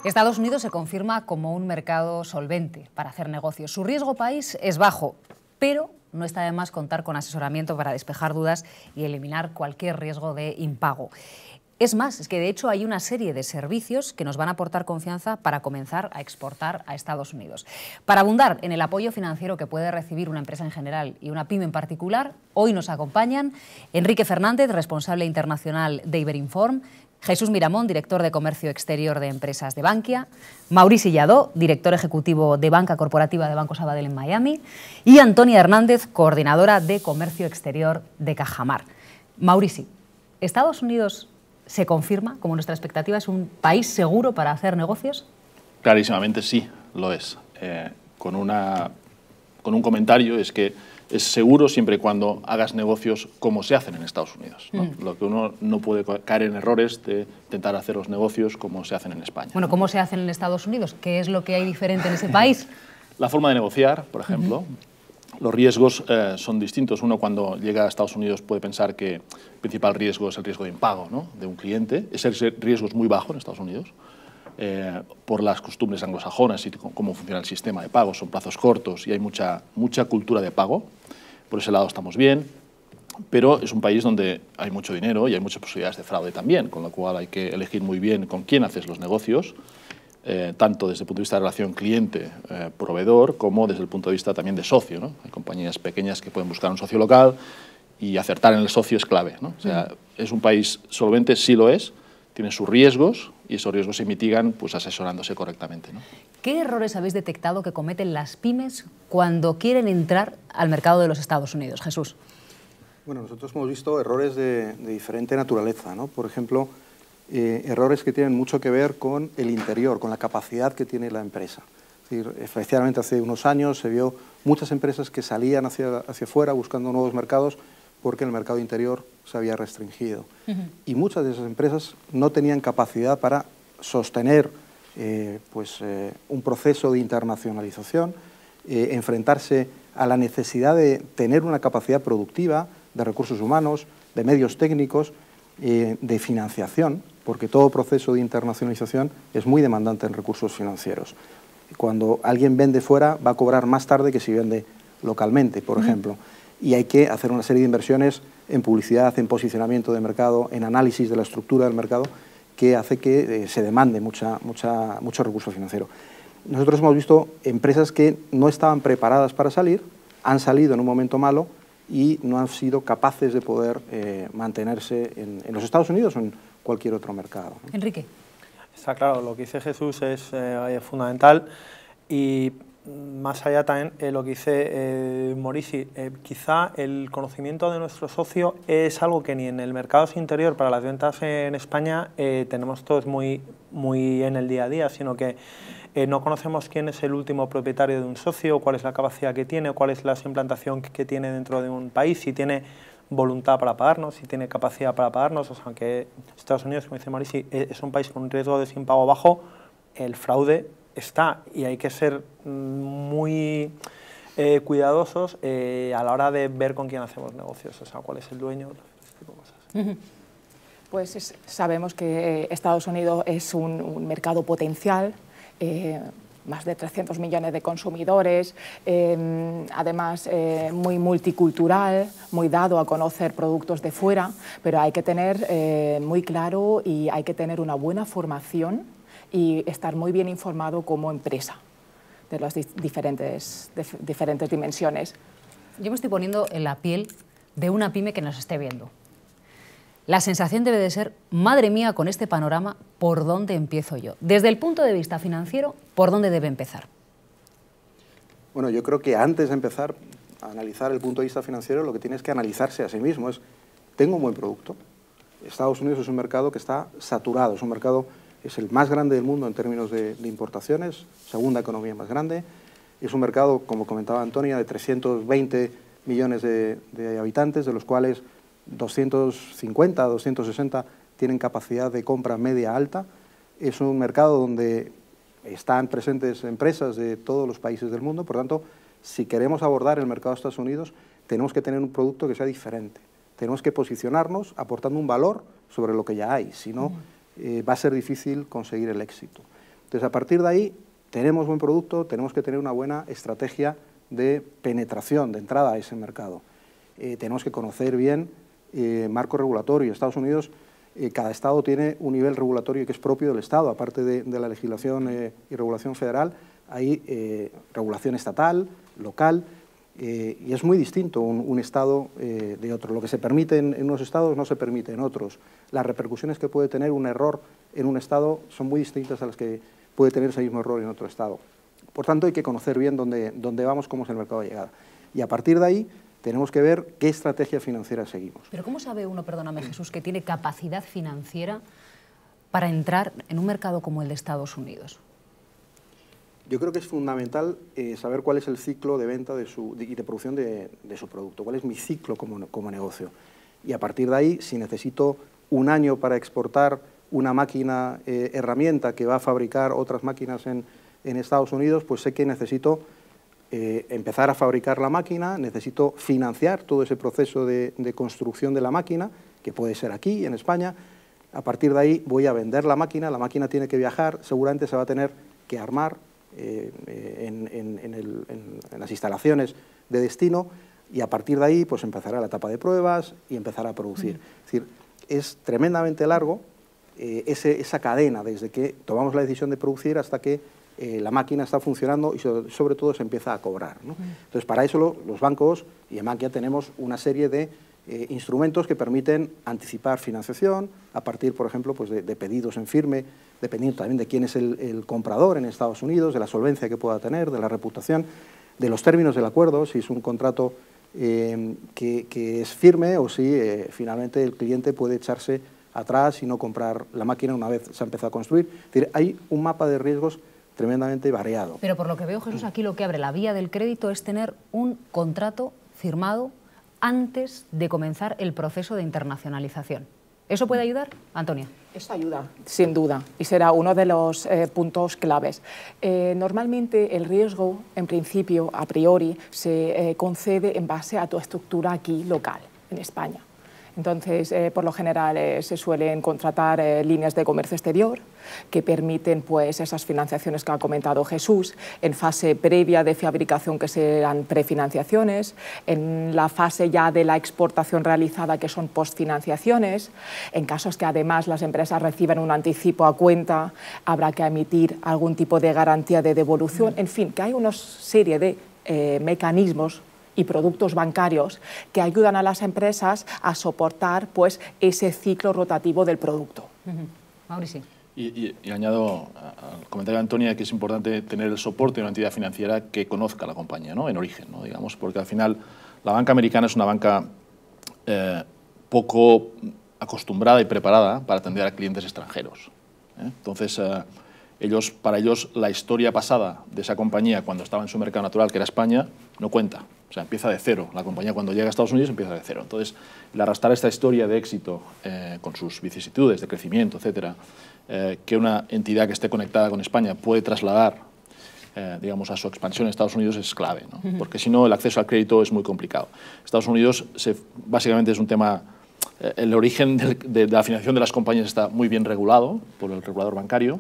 Estados Unidos se confirma como un mercado solvente para hacer negocios. Su riesgo país es bajo, pero no está de más contar con asesoramiento para despejar dudas y eliminar cualquier riesgo de impago. Es más, es que de hecho hay una serie de servicios que nos van a aportar confianza para comenzar a exportar a Estados Unidos. Para abundar en el apoyo financiero que puede recibir una empresa en general y una pyme en particular, hoy nos acompañan Enrique Fernández, responsable internacional de Iberinform, Jesús Miramón, director de Comercio Exterior de Empresas de Bankia, Maurici Lladó, director ejecutivo de Banca Corporativa de Banco Sabadell en Miami, y Antonia Hernández, coordinadora de Comercio Exterior de Cajamar. Maurici, ¿Estados Unidos se confirma, como nuestra expectativa, es un país seguro para hacer negocios? Clarísimamente sí, lo es. Con un comentario, es que es seguro siempre y cuando hagas negocios como se hacen en Estados Unidos, ¿no? Lo que uno no puede caer en errores de intentar hacer los negocios como se hacen en España. Bueno, ¿cómo se hacen en Estados Unidos? ¿Qué es lo que hay diferente en ese país? La forma de negociar, por ejemplo. Los riesgos son distintos. Uno, cuando llega a Estados Unidos, puede pensar que el principal riesgo es el riesgo de impago, ¿no?, de un cliente. Ese riesgo es muy bajo en Estados Unidos por las costumbres anglosajonas y cómo funciona el sistema de pago. Son plazos cortos y hay mucha cultura de pago. Por ese lado estamos bien, pero es un país donde hay mucho dinero y hay muchas posibilidades de fraude también, con lo cual hay que elegir muy bien con quién haces los negocios, tanto desde el punto de vista de relación cliente-proveedor como desde el punto de vista también de socio, ¿no? Hay compañías pequeñas que pueden buscar un socio local y acertar en el socio es clave, ¿no? O sea, es un país solvente, sí lo es, tiene sus riesgos y esos riesgos se mitigan pues asesorándose correctamente, ¿no? ¿Qué errores habéis detectado que cometen las pymes cuando quieren entrar al mercado de los Estados Unidos? Jesús. Bueno, nosotros hemos visto errores de diferente naturaleza, ¿no? Por ejemplo, errores que tienen mucho que ver con el interior, con la capacidad que tiene la empresa. Es decir, efectivamente, hace unos años se vio muchas empresas que salían hacia afuera buscando nuevos mercados porque el mercado interior se había restringido. Y muchas de esas empresas no tenían capacidad para sostener un proceso de internacionalización, enfrentarse a la necesidad de tener una capacidad productiva, de recursos humanos, de medios técnicos, de financiación, porque todo proceso de internacionalización es muy demandante en recursos financieros. Cuando alguien vende fuera va a cobrar más tarde que si vende localmente, por ejemplo. Y hay que hacer una serie de inversiones en publicidad, en posicionamiento de mercado, en análisis de la estructura del mercado, que hace que se demande mucho recurso financiero. Nosotros hemos visto empresas que no estaban preparadas para salir, han salido en un momento malo y no han sido capaces de poder mantenerse en los Estados Unidos o en cualquier otro mercado, ¿no? Enrique. Está claro, lo que dice Jesús es fundamental y más allá también lo que dice Maurici, quizá el conocimiento de nuestro socio es algo que ni en el mercado interior para las ventas en España tenemos todos muy en el día a día, sino que no conocemos quién es el último propietario de un socio, cuál es la capacidad que tiene, cuál es la implantación que tiene dentro de un país, si tiene voluntad para pagarnos, si tiene capacidad para pagarnos. O sea, que Estados Unidos, como dice Maurici, es un país con un riesgo de desimpago bajo, el fraude está y hay que ser muy cuidadosos a la hora de ver con quién hacemos negocios, o sea, cuál es el dueño, ese tipo de cosas. Pues sabemos que Estados Unidos es un mercado potencial, más de 300 millones de consumidores, además muy multicultural, muy dado a conocer productos de fuera, pero hay que tener muy claro y hay que tener una buena formación y estar muy bien informado como empresa de las diferentes dimensiones. Yo me estoy poniendo en la piel de una pyme que nos esté viendo. La sensación debe de ser, madre mía, con este panorama, ¿por dónde empiezo yo? Desde el punto de vista financiero, ¿por dónde debe empezar? Bueno, yo creo que antes de empezar a analizar el punto de vista financiero, lo que tienes que analizarse a sí mismo es, ¿tengo un buen producto? Estados Unidos es un mercado que está saturado, es el más grande del mundo en términos de importaciones, segunda economía más grande, es un mercado, como comentaba Antonia, de 320 millones de habitantes, de los cuales 250, 260 tienen capacidad de compra media alta. Es un mercado donde están presentes empresas de todos los países del mundo, por tanto, si queremos abordar el mercado de Estados Unidos, tenemos que tener un producto que sea diferente. Tenemos que posicionarnos aportando un valor sobre lo que ya hay, si no, va a ser difícil conseguir el éxito. Entonces, a partir de ahí, tenemos buen producto, tenemos que tener una buena estrategia de penetración, de entrada a ese mercado. Tenemos que conocer bien marco regulatorio. Estados Unidos, cada estado tiene un nivel regulatorio que es propio del estado, aparte de la legislación y regulación federal, hay regulación estatal, local, y es muy distinto un estado de otro. Lo que se permite en unos estados no se permite en otros. Las repercusiones que puede tener un error en un estado son muy distintas a las que puede tener ese mismo error en otro estado. Por tanto, hay que conocer bien dónde vamos, cómo es el mercado de llegada. Y a partir de ahí tenemos que ver qué estrategia financiera seguimos. Pero ¿cómo sabe uno, perdóname Jesús, que tiene capacidad financiera para entrar en un mercado como el de Estados Unidos? Yo creo que es fundamental saber cuál es el ciclo de venta y de producción de su producto, cuál es mi ciclo como negocio. Y a partir de ahí, si necesito un año para exportar una máquina herramienta que va a fabricar otras máquinas en Estados Unidos, pues sé que necesito empezar a fabricar la máquina, necesito financiar todo ese proceso de construcción de la máquina, que puede ser aquí, en España. A partir de ahí voy a vender la máquina tiene que viajar, seguramente se va a tener que armar en las instalaciones de destino, y a partir de ahí pues empezará la etapa de pruebas y empezará a producir. Es decir, es tremendamente largo esa cadena, desde que tomamos la decisión de producir hasta que la máquina está funcionando y sobre todo se empieza a cobrar, ¿no? Entonces, para eso los bancos y en Bankia tenemos una serie de instrumentos que permiten anticipar financiación a partir, por ejemplo, pues de pedidos en firme, dependiendo también de quién es el comprador en Estados Unidos, de la solvencia que pueda tener, de la reputación, de los términos del acuerdo, si es un contrato que es firme o si finalmente el cliente puede echarse atrás y no comprar la máquina una vez se ha empezado a construir. Es decir, hay un mapa de riesgos tremendamente variado. Pero por lo que veo, Jesús, aquí lo que abre la vía del crédito es tener un contrato firmado antes de comenzar el proceso de internacionalización. ¿Eso puede ayudar, Antonia? Eso ayuda, sin duda, y será uno de los puntos claves. Normalmente el riesgo, en principio, a priori, se concede en base a tu estructura aquí local, en España. Entonces, por lo general, se suelen contratar líneas de comercio exterior que permiten pues, esas financiaciones que ha comentado Jesús, en fase previa de fabricación que serán prefinanciaciones, en la fase ya de la exportación realizada que son postfinanciaciones, en casos que además las empresas reciban un anticipo a cuenta, habrá que emitir algún tipo de garantía de devolución, en fin, que hay una serie de mecanismos y productos bancarios que ayudan a las empresas a soportar pues, ese ciclo rotativo del producto. Mauricio. Y añado al comentario de Antonia que es importante tener el soporte de una entidad financiera que conozca la compañía, ¿no? En origen, ¿no? Digamos, porque al final la banca americana es una banca poco acostumbrada y preparada para atender a clientes extranjeros. Entonces, para ellos la historia pasada de esa compañía cuando estaba en su mercado natural, que era España, no cuenta. O sea, empieza de cero. La compañía cuando llega a Estados Unidos empieza de cero. Entonces, el arrastrar esta historia de éxito con sus vicisitudes de crecimiento, etcétera, que una entidad que esté conectada con España puede trasladar, digamos, a su expansión en Estados Unidos es clave, ¿no? Porque si no, el acceso al crédito es muy complicado. Estados Unidos básicamente es un tema. El origen de la financiación de las compañías está muy bien regulado por el regulador bancario.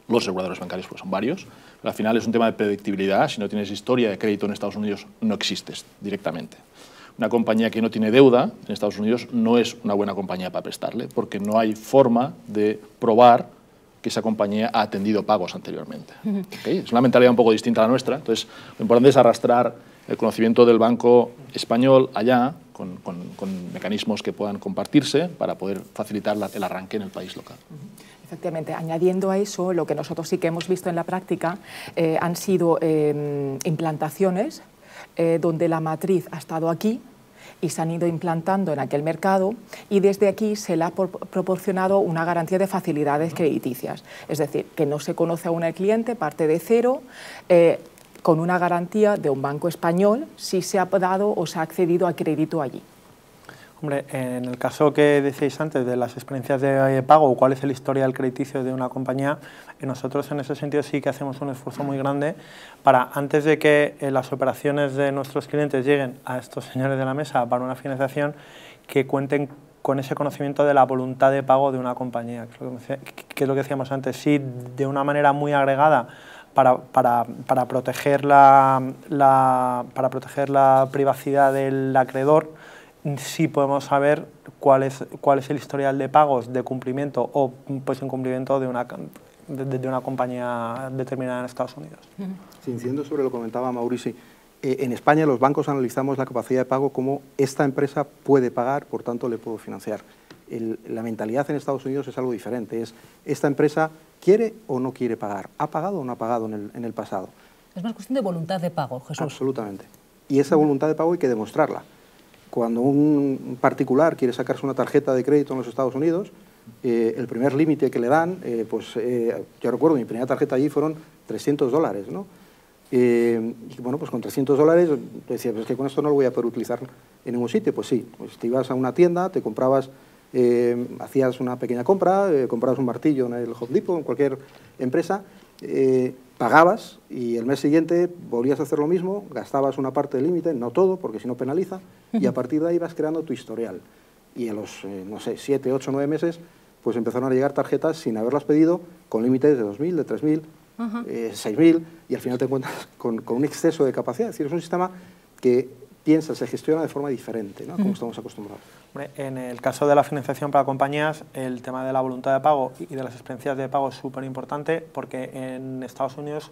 Los reguladores bancarios pues, son varios, pero al final es un tema de predictibilidad. Si no tienes historia de crédito en Estados Unidos, no existes directamente. Una compañía que no tiene deuda en Estados Unidos no es una buena compañía para prestarle, porque no hay forma de probar que esa compañía ha atendido pagos anteriormente. ¿Okay? Es una mentalidad un poco distinta a la nuestra. Entonces, lo importante es arrastrar el conocimiento del banco español allá, con mecanismos que puedan compartirse para poder facilitar el arranque en el país local. Efectivamente, añadiendo a eso, lo que nosotros sí que hemos visto en la práctica han sido implantaciones donde la matriz ha estado aquí y se han ido implantando en aquel mercado y desde aquí se le ha proporcionado una garantía de facilidades crediticias. Es decir, que no se conoce aún al cliente, parte de cero, con una garantía de un banco español si se ha dado o se ha accedido a crédito allí. Hombre, en el caso que decíais antes de las experiencias de pago o cuál es el historial crediticio de una compañía, nosotros en ese sentido sí que hacemos un esfuerzo muy grande para, antes de que las operaciones de nuestros clientes lleguen a estos señores de la mesa para una financiación, que cuenten con ese conocimiento de la voluntad de pago de una compañía, que es lo que decíamos antes, sí, de una manera muy agregada para proteger la privacidad del acreedor, sí podemos saber cuál es el historial de pagos, de cumplimiento o pues incumplimiento de una compañía determinada en Estados Unidos. Sí, incidiendo sobre lo que comentaba Maurici, en España los bancos analizamos la capacidad de pago como esta empresa puede pagar, por tanto le puedo financiar. La mentalidad en Estados Unidos es algo diferente, es esta empresa quiere o no quiere pagar, ha pagado o no ha pagado en el pasado. Es más cuestión de voluntad de pago, Jesús. Absolutamente. Y esa voluntad de pago hay que demostrarla. Cuando un particular quiere sacarse una tarjeta de crédito en los Estados Unidos, el primer límite que le dan, yo recuerdo, mi primera tarjeta allí fueron $300, ¿no? Y bueno, pues con $300 decía, pues es que con esto no lo voy a poder utilizar en ningún sitio. Pues sí, pues te ibas a una tienda, te comprabas, hacías una pequeña compra, comprabas un martillo en el Home Depot, en cualquier empresa, pagabas y el mes siguiente volvías a hacer lo mismo, gastabas una parte del límite, no todo, porque si no penaliza, y a partir de ahí vas creando tu historial. Y a los, no sé, 7, 8, 9 meses, pues empezaron a llegar tarjetas sin haberlas pedido, con límites de 2.000, de 3.000, 6.000, y al final te encuentras con un exceso de capacidad. Es decir, es un sistema que piensa, se gestiona de forma diferente, ¿no? Como estamos acostumbrados. En el caso de la financiación para compañías, el tema de la voluntad de pago y de las experiencias de pago es súper importante, porque en Estados Unidos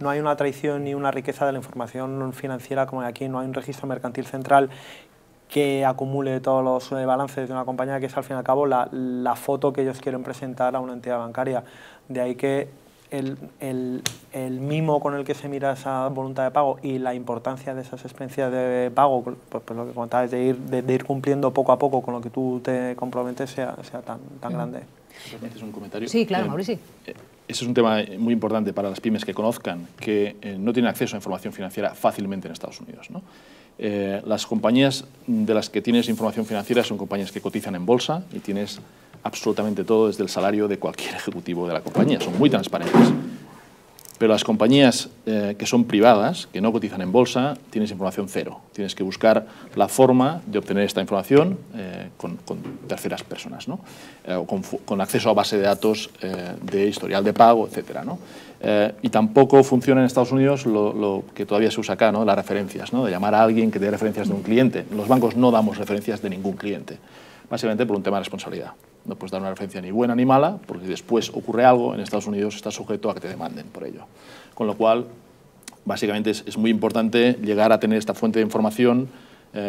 no hay una tradición ni una riqueza de la información financiera como aquí, no hay un registro mercantil central que acumule todos los balances de una compañía, que es al fin y al cabo la foto que ellos quieren presentar a una entidad bancaria. De ahí que el mimo con el que se mira esa voluntad de pago y la importancia de esas experiencias de pago, pues lo que comentabas, de ir cumpliendo poco a poco con lo que tú te comprometes, sea tan grande. ¿Es un comentario? Sí, claro, Maurici. Ese es un tema muy importante para las pymes que conozcan que no tienen acceso a información financiera fácilmente en Estados Unidos, ¿no? Las compañías de las que tienes información financiera son compañías que cotizan en bolsa y tienes absolutamente todo desde el salario de cualquier ejecutivo de la compañía, son muy transparentes. Pero las compañías que son privadas, que no cotizan en bolsa, tienes información cero. Tienes que buscar la forma de obtener esta información con terceras personas, ¿no? O con acceso a base de datos de historial de pago, etcétera, ¿no? Y tampoco funciona en Estados Unidos lo que todavía se usa acá, ¿no? Las referencias, ¿no? De llamar a alguien que dé referencias de un cliente. Los bancos no damos referencias de ningún cliente, básicamente por un tema de responsabilidad. No puedes dar una referencia ni buena ni mala, porque si después ocurre algo, en Estados Unidos estás sujeto a que te demanden por ello. Con lo cual, básicamente es muy importante llegar a tener esta fuente de información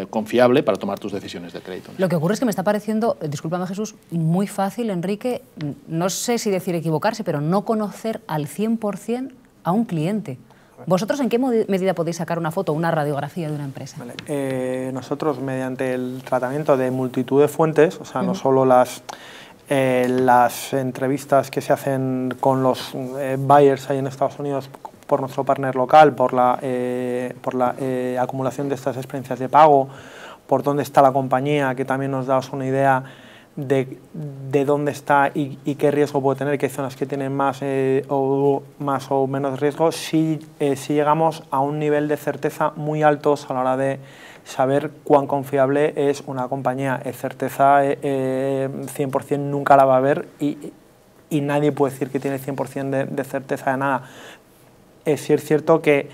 confiable para tomar tus decisiones de crédito. Lo que ocurre es que me está pareciendo, discúlpame Jesús, muy fácil, Enrique, no sé si decir equivocarse, pero no conocer al 100% a un cliente. ¿Vosotros en qué medida podéis sacar una foto o una radiografía de una empresa? Vale. Nosotros, mediante el tratamiento de multitud de fuentes, o sea, no solo las entrevistas que se hacen con los buyers ahí en Estados Unidos por nuestro partner local, por la acumulación de estas experiencias de pago, por dónde está la compañía, que también nos da una idea de dónde está y qué riesgo puede tener, qué zonas que tienen más o menos riesgo, si llegamos a un nivel de certeza muy altos a la hora de saber cuán confiable es una compañía. Certeza 100% nunca la va a haber y nadie puede decir que tiene 100% de certeza de nada. Sí es cierto que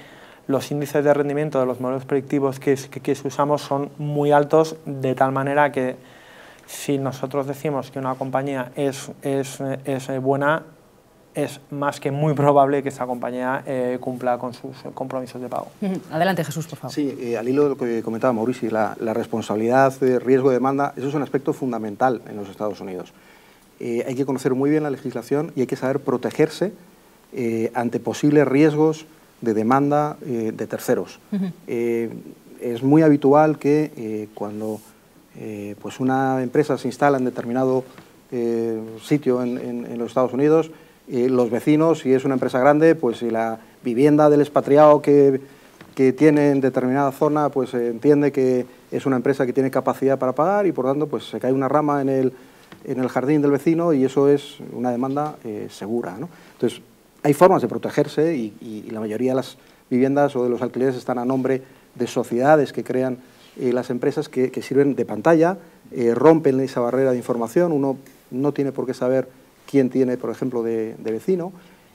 los índices de rendimiento de los modelos predictivos que usamos son muy altos, de tal manera que si nosotros decimos que una compañía es buena, es más que muy probable que esa compañía cumpla con sus compromisos de pago. Adelante, Jesús, por favor. Sí, al hilo de lo que comentaba Maurici, la responsabilidad, riesgo de demanda, eso es un aspecto fundamental en los Estados Unidos. Hay que conocer muy bien la legislación y hay que saber protegerse ante posibles riesgos de demanda de terceros. Es muy habitual que cuando pues una empresa se instala en determinado sitio en los Estados Unidos, los vecinos, si es una empresa grande, pues si la vivienda del expatriado que tiene en determinada zona, pues entiende que es una empresa que tiene capacidad para pagar y por tanto pues se cae una rama en el jardín del vecino y eso es una demanda segura, ¿no? Entonces, hay formas de protegerse y la mayoría de las viviendas o de los alquileres están a nombre de sociedades que crean las empresas que sirven de pantalla, rompen esa barrera de información, uno no tiene por qué saber quién tiene, por ejemplo, de vecino.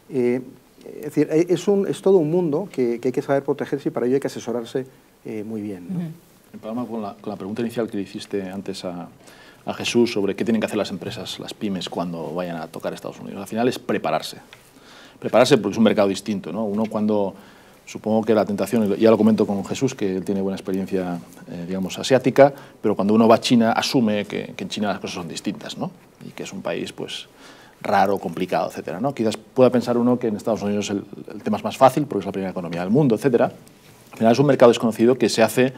Es decir, es todo un mundo que hay que saber protegerse y para ello hay que asesorarse muy bien, ¿no? En Palma, con la pregunta inicial que le hiciste antes a Jesús sobre qué tienen que hacer las empresas, las pymes, cuando vayan a tocar Estados Unidos, al final es prepararse. Prepararse porque es un mercado distinto, ¿no? Uno cuando, supongo que la tentación, ya lo comento con Jesús, que él tiene buena experiencia, digamos, asiática, pero cuando uno va a China asume que en China las cosas son distintas, ¿no? Y que es un país, pues, raro, complicado, etcétera, ¿no? Quizás pueda pensar uno que en Estados Unidos el tema es más fácil porque es la primera economía del mundo, etcétera. Al final es un mercado desconocido que se hace,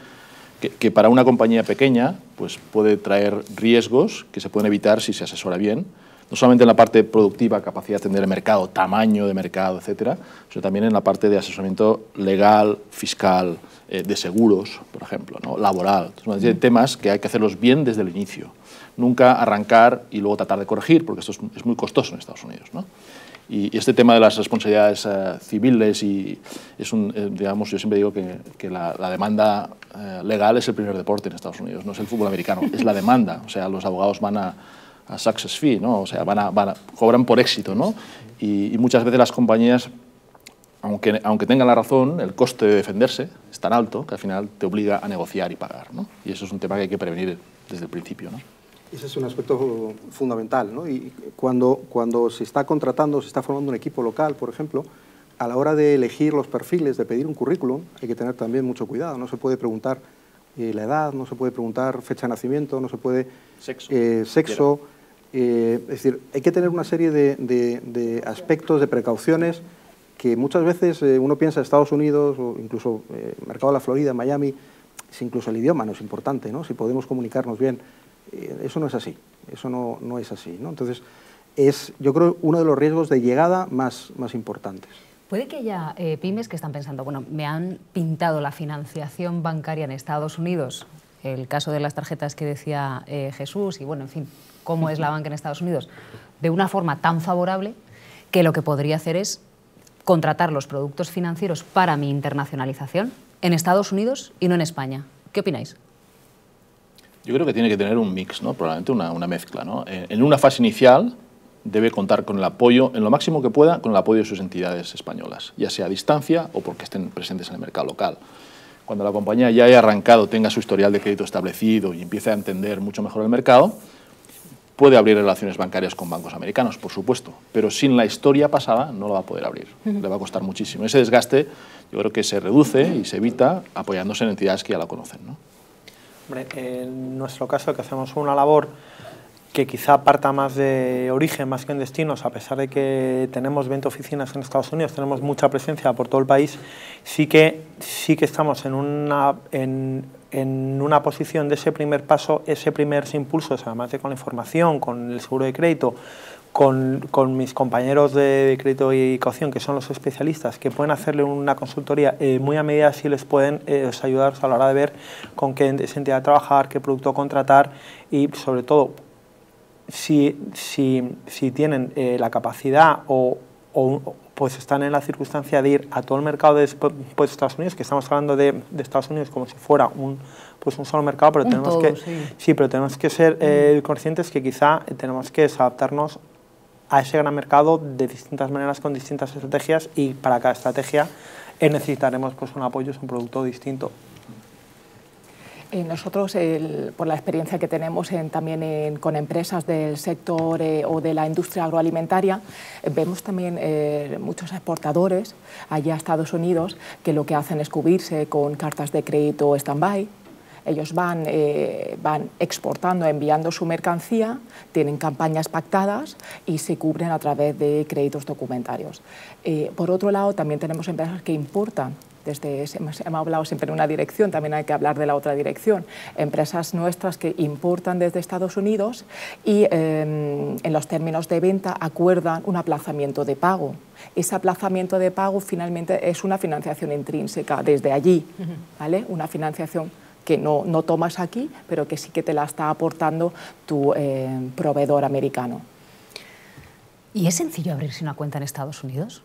que para una compañía pequeña pues puede traer riesgos que se pueden evitar si se asesora bien, no solamente en la parte productiva, capacidad de atender el mercado, tamaño de mercado, etcétera, sino también en la parte de asesoramiento legal, fiscal, de seguros, por ejemplo, ¿no? Laboral. Son temas que hay que hacerlos bien desde el inicio. Nunca arrancar y luego tratar de corregir, porque esto es muy costoso en Estados Unidos, ¿no? Y este tema de las responsabilidades civiles y es digamos, yo siempre digo que la demanda legal es el primer deporte en Estados Unidos, no es el fútbol americano, es la demanda. O sea, los abogados van a success fee, ¿no? O sea, cobran por éxito, ¿no? Y muchas veces las compañías, aunque tengan la razón, el coste de defenderse es tan alto que al final te obliga a negociar y pagar, ¿no? Y eso es un tema que hay que prevenir desde el principio, ¿no? Ese es un aspecto fundamental, ¿no? Y cuando se está contratando, se está formando un equipo local, por ejemplo, a la hora de elegir los perfiles, de pedir un currículum, hay que tener también mucho cuidado. No se puede preguntar la edad, no se puede preguntar fecha de nacimiento, no se puede... Sexo. Es decir, hay que tener una serie de aspectos, de precauciones, que muchas veces uno piensa en Estados Unidos, o incluso mercado de la Florida, Miami, incluso el idioma no es importante, ¿no? Si podemos comunicarnos bien. Eso no es así, eso no es así, ¿no? Entonces, es, yo creo, uno de los riesgos de llegada más importantes. Puede que haya pymes que están pensando, bueno, me han pintado la financiación bancaria en Estados Unidos, el caso de las tarjetas que decía Jesús, y bueno, en fin, cómo es la banca en Estados Unidos, de una forma tan favorable que lo que podría hacer es contratar los productos financieros para mi internacionalización en Estados Unidos y no en España. ¿Qué opináis? Yo creo que tiene que tener un mix, ¿no? Probablemente una mezcla, ¿no? En una fase inicial debe contar con el apoyo, en lo máximo que pueda, con el apoyo de sus entidades españolas, ya sea a distancia o porque estén presentes en el mercado local. Cuando la compañía ya haya arrancado, tenga su historial de crédito establecido y empiece a entender mucho mejor el mercado, puede abrir relaciones bancarias con bancos americanos, por supuesto, pero sin la historia pasada no lo va a poder abrir, le va a costar muchísimo. Ese desgaste yo creo que se reduce y se evita apoyándose en entidades que ya la conocen, ¿no? Hombre, en nuestro caso, que hacemos una labor que quizá parta más de origen, más que en destinos, a pesar de que tenemos 20 oficinas en Estados Unidos, tenemos mucha presencia por todo el país, sí que estamos en una posición de ese primer paso, ese primer impulso, además de con la información, con el seguro de crédito, con mis compañeros de crédito y caución, que son los especialistas, que pueden hacerle una consultoría muy a medida si les pueden ayudar a la hora de ver con qué entidad trabajar, qué producto contratar y sobre todo si tienen la capacidad o pues están en la circunstancia de ir a todo el mercado de Estados Unidos, que estamos hablando de Estados Unidos como si fuera un solo mercado, pero tenemos que ser conscientes que quizá tenemos que adaptarnos a ese gran mercado de distintas maneras, con distintas estrategias, y para cada estrategia necesitaremos pues un apoyo, es un producto distinto. Nosotros, por la experiencia que tenemos también con empresas del sector o de la industria agroalimentaria, vemos también muchos exportadores allá a Estados Unidos que lo que hacen es cubrirse con cartas de crédito stand-by. Ellos van exportando, enviando su mercancía, tienen campañas pactadas y se cubren a través de créditos documentarios. Por otro lado, también tenemos empresas que importan. Hemos hablado siempre en una dirección, también hay que hablar de la otra dirección. Empresas nuestras que importan desde Estados Unidos y en los términos de venta acuerdan un aplazamiento de pago. Ese aplazamiento de pago finalmente es una financiación intrínseca desde allí, ¿vale? Una financiación que no tomas aquí, pero que sí que te la está aportando tu proveedor americano. ¿Y es sencillo abrirse una cuenta en Estados Unidos?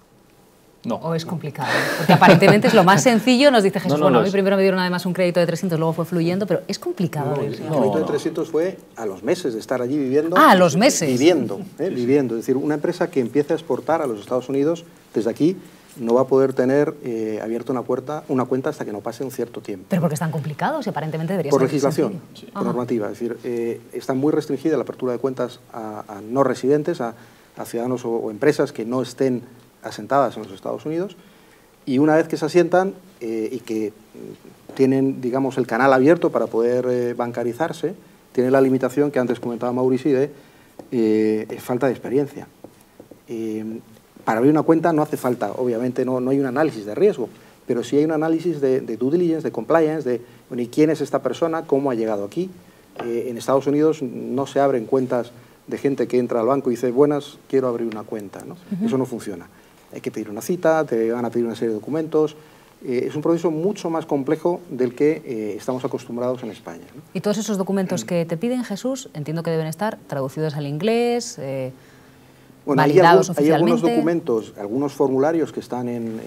No. ¿O es complicado? Porque aparentemente es lo más sencillo, nos dice Jesús, No, bueno, a no mí es. primero me dieron además un crédito de 300, luego fue fluyendo, pero es complicado. No, el abrirse. crédito de 300 fue a los meses de estar allí viviendo. Ah, a los meses. Viviendo. Es decir, una empresa que empieza a exportar a los Estados Unidos desde aquí no va a poder tener abierta una cuenta hasta que no pase un cierto tiempo. Pero porque están complicados y aparentemente debería Por ser legislación, sencillo. por normativa. Es decir, está muy restringida la apertura de cuentas a no residentes, a ciudadanos o empresas que no estén asentadas en los Estados Unidos. Y una vez que se asientan y que tienen, digamos, el canal abierto para poder bancarizarse, tienen la limitación que antes comentaba Maurici de falta de experiencia. Para abrir una cuenta no hace falta, obviamente no hay un análisis de riesgo, pero sí hay un análisis de due diligence, de compliance, de bueno, ¿y quién es esta persona? ¿Cómo ha llegado aquí? En Estados Unidos no se abren cuentas de gente que entra al banco y dice, buenas, quiero abrir una cuenta, ¿no? Eso no funciona. Hay que pedir una cita, te van a pedir una serie de documentos. Es un proceso mucho más complejo del que estamos acostumbrados en España, ¿no? Y todos esos documentos que te piden, Jesús, entiendo que deben estar traducidos al inglés, Bueno, validados hay oficialmente. algunos documentos, algunos formularios que están en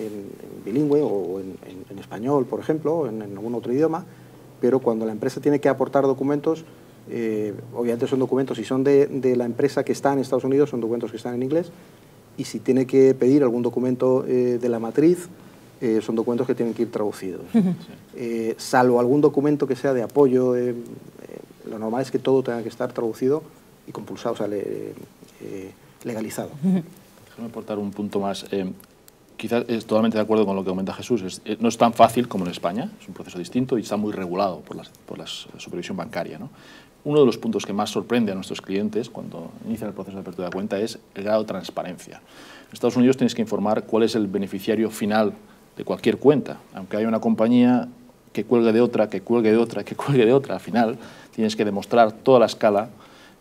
bilingüe o en español, por ejemplo, en algún otro idioma, pero cuando la empresa tiene que aportar documentos, obviamente son documentos, si son de la empresa que está en Estados Unidos, son documentos que están en inglés, y si tiene que pedir algún documento de la matriz, son documentos que tienen que ir traducidos. Salvo algún documento que sea de apoyo, lo normal es que todo tenga que estar traducido y compulsado, o sea, legalizado. Déjame aportar un punto más. Quizás es totalmente de acuerdo con lo que comenta Jesús. No es tan fácil como en España, es un proceso distinto y está muy regulado por la supervisión bancaria, ¿no? Uno de los puntos que más sorprende a nuestros clientes cuando inician el proceso de apertura de cuenta es el grado de transparencia. En Estados Unidos tienes que informar cuál es el beneficiario final de cualquier cuenta. Aunque haya una compañía que cuelgue de otra, que cuelgue de otra, que cuelgue de otra, al final tienes que demostrar toda la escala,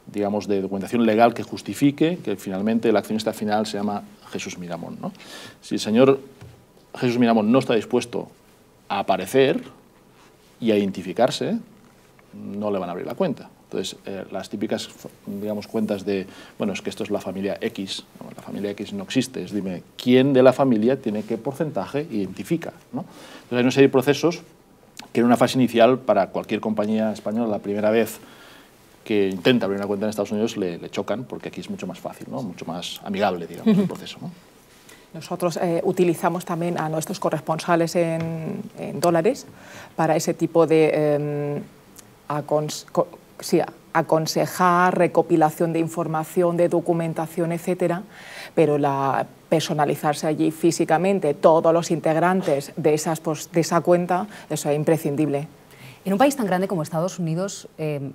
digamos, de documentación legal que justifique que finalmente el accionista final se llama Jesús Miramón, ¿no? Si el señor Jesús Miramón no está dispuesto a aparecer y a identificarse, no le van a abrir la cuenta. Entonces, las típicas, digamos, cuentas de, bueno, es que esto es la familia X, no, la familia X no existe, es dime, ¿quién de la familia tiene qué porcentaje identifica, ¿no? Entonces, hay una serie de procesos que en una fase inicial, para cualquier compañía española, la primera vez que intenta abrir una cuenta en Estados Unidos, le chocan, porque aquí es mucho más fácil, ¿no? Mucho más amigable, digamos, el proceso, ¿no? Nosotros utilizamos también a nuestros corresponsales en dólares para ese tipo de aconsejar, recopilación de información, de documentación, etcétera, pero personalizarse allí físicamente todos los integrantes de esa cuenta, eso es imprescindible. En un país tan grande como Estados Unidos,